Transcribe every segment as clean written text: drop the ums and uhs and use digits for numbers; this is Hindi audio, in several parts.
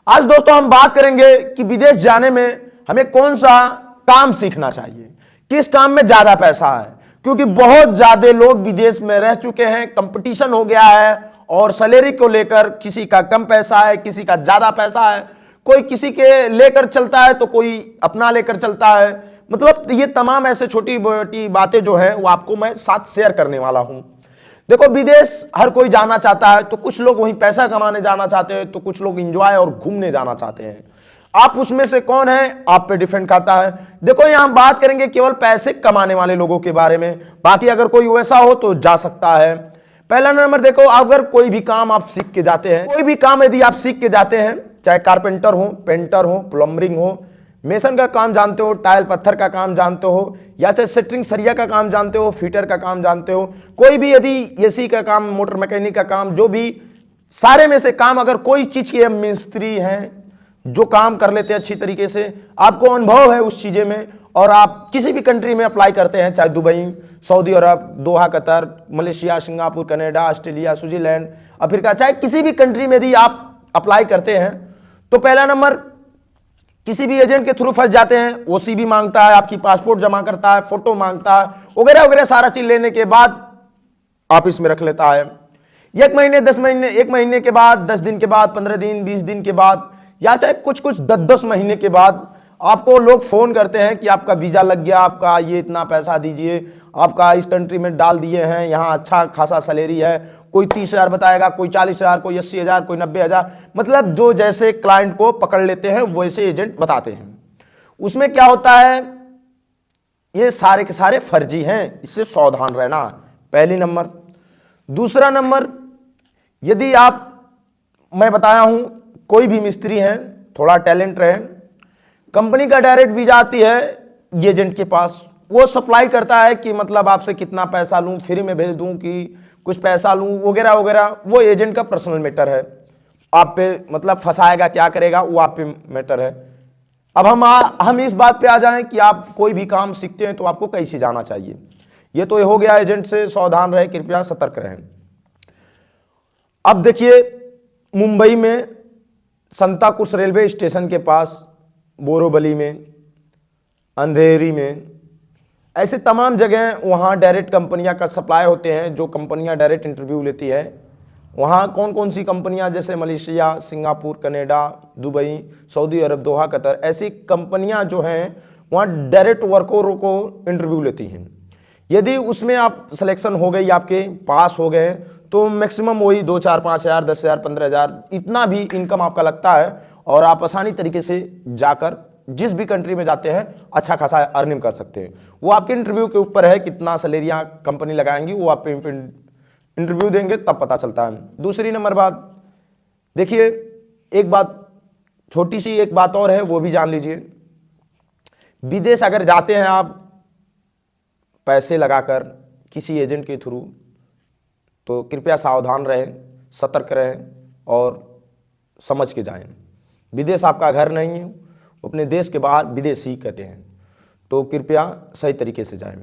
आज दोस्तों हम बात करेंगे कि विदेश जाने में हमें कौन सा काम सीखना चाहिए, किस काम में ज्यादा पैसा है। क्योंकि बहुत ज्यादा लोग विदेश में रह चुके हैं, कंपटीशन हो गया है और सैलरी को लेकर किसी का कम पैसा है, किसी का ज्यादा पैसा है, कोई किसी के लेकर चलता है तो कोई अपना लेकर चलता है। मतलब ये तमाम ऐसे छोटी मोटी बातें जो है वो आपको मैं साथ शेयर करने वाला हूं। देखो, विदेश हर कोई जाना चाहता है, तो कुछ लोग वहीं पैसा कमाने जाना चाहते हैं, तो कुछ लोग एंजॉय और घूमने जाना चाहते हैं। आप उसमें से कौन है, आप पे डिपेंड करता है। देखो, यहां बात करेंगे केवल पैसे कमाने वाले लोगों के बारे में, बाकी अगर कोई वैसा हो तो जा सकता है। पहला नंबर देखो, अगर कोई भी काम आप सीख के जाते हैं, कोई भी काम यदि आप सीख के जाते हैं, चाहे कारपेंटर हो, पेंटर हो, प्लम्बरिंग हो, मेसन का काम जानते हो, टाइल पत्थर का काम जानते हो, या चाहे सेटरिंग सरिया का काम जानते हो, फीटर का काम जानते हो, कोई भी यदि एसी का काम, मोटर मैकेनिक का काम, जो भी सारे में से काम, अगर कोई चीज के मिस्त्री हैं जो काम कर लेते हैं अच्छी तरीके से, आपको अनुभव है उस चीजें में, और आप किसी भी कंट्री में अप्लाई करते हैं, चाहे Dubai, Saudi Arab, Doha, Qatar, Malaysia, Singapore, Canada, Australia, Switzerland, Africa, चाहे किसी भी कंट्री में यदि आप अप्लाई करते हैं, तो पहला नंबर किसी भी एजेंट के थ्रू फंस जाते हैं, ओसीबी मांगता है, आपकी पासपोर्ट जमा करता है, फोटो मांगता है, वगैरह वगैरह सारा चीज लेने के बाद आप इसमें रख लेता है। 1 महीने, 10 महीने, 1 महीने के बाद, 10 दिन के बाद, 15 दिन, 20 दिन के बाद, या चाहे कुछ 10 महीने के बाद आपको लोग फोन करते हैं कि आपका वीजा लग गया, आपका ये इतना पैसा दीजिए, आपका इस कंट्री में डाल दिए हैं, यहाँ अच्छा खासा सैलरी है। कोई 30,000 बताएगा, कोई 40,000, कोई 80,000, कोई 90,000। मतलब जो जैसे क्लाइंट को पकड़ लेते हैं वैसे एजेंट बताते हैं। उसमें क्या होता है, ये सारे के सारे फर्जी हैं, इससे सावधान रहना, पहली नंबर। दूसरा नंबर, यदि आप, मैं बताया हूं, कोई भी मिस्त्री है, थोड़ा टैलेंट रहे, कंपनी का डायरेक्ट वीजा आती है एजेंट के पास, वो सप्लाई करता है कि मतलब आपसे कितना पैसा लूं, फ्री में भेज दूं कि कुछ पैसा लूं, वगैरह वगैरह, वो एजेंट का पर्सनल मैटर है। आप पे मतलब फंसाएगा, क्या करेगा, वो आप पे मैटर है। अब हम इस बात पे आ जाएं कि आप कोई भी काम सीखते हैं तो आपको कैसे जाना चाहिए। ये तो हो गया एजेंट से सावधान रहे, कृपया सतर्क रहें। अब देखिए, मुंबई में संताकुश रेलवे स्टेशन के पास, बोरोवली में, अंधेरी में, ऐसे तमाम जगह वहाँ डायरेक्ट कंपनियां का सप्लाई होते हैं, जो कंपनियां डायरेक्ट इंटरव्यू लेती है। वहाँ कौन कौन सी कंपनियां, जैसे Malaysia, Singapore, Canada, Dubai, Saudi Arab, Doha, Qatar, ऐसी कंपनियां जो हैं वहाँ डायरेक्ट वर्करों को इंटरव्यू लेती हैं। यदि उसमें आप सिलेक्शन हो गई, आपके पास हो गए, तो मैक्सिमम वही 2, 4, 5,000, 10,000, 15,000, इतना भी इनकम आपका लगता है, और आप आसानी तरीके से जाकर जिस भी कंट्री में जाते हैं अच्छा खासा अर्निंग कर सकते हैं। वो आपके इंटरव्यू के ऊपर है, कितना सैलरियां कंपनी लगाएंगी, वो आप इंटरव्यू देंगे तब पता चलता है। दूसरी नंबर बात, देखिए, एक बात, छोटी सी एक बात और है, वो भी जान लीजिए। विदेश अगर जाते हैं आप पैसे लगाकर किसी एजेंट के थ्रू, तो कृपया सावधान रहें, सतर्क रहें और समझ के जाएं। विदेश आपका घर नहीं है, अपने देश के बाहर विदेश ही कहते हैं, तो कृपया सही तरीके से जाएं।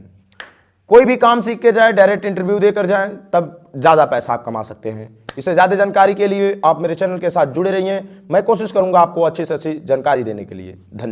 कोई भी काम सीख के जाए, डायरेक्ट इंटरव्यू देकर जाएं, तब ज़्यादा पैसा आप कमा सकते हैं। इससे ज़्यादा जानकारी के लिए आप मेरे चैनल के साथ जुड़े रहिए, मैं कोशिश करूंगा आपको अच्छी से अच्छी जानकारी देने के लिए। धन्यवाद।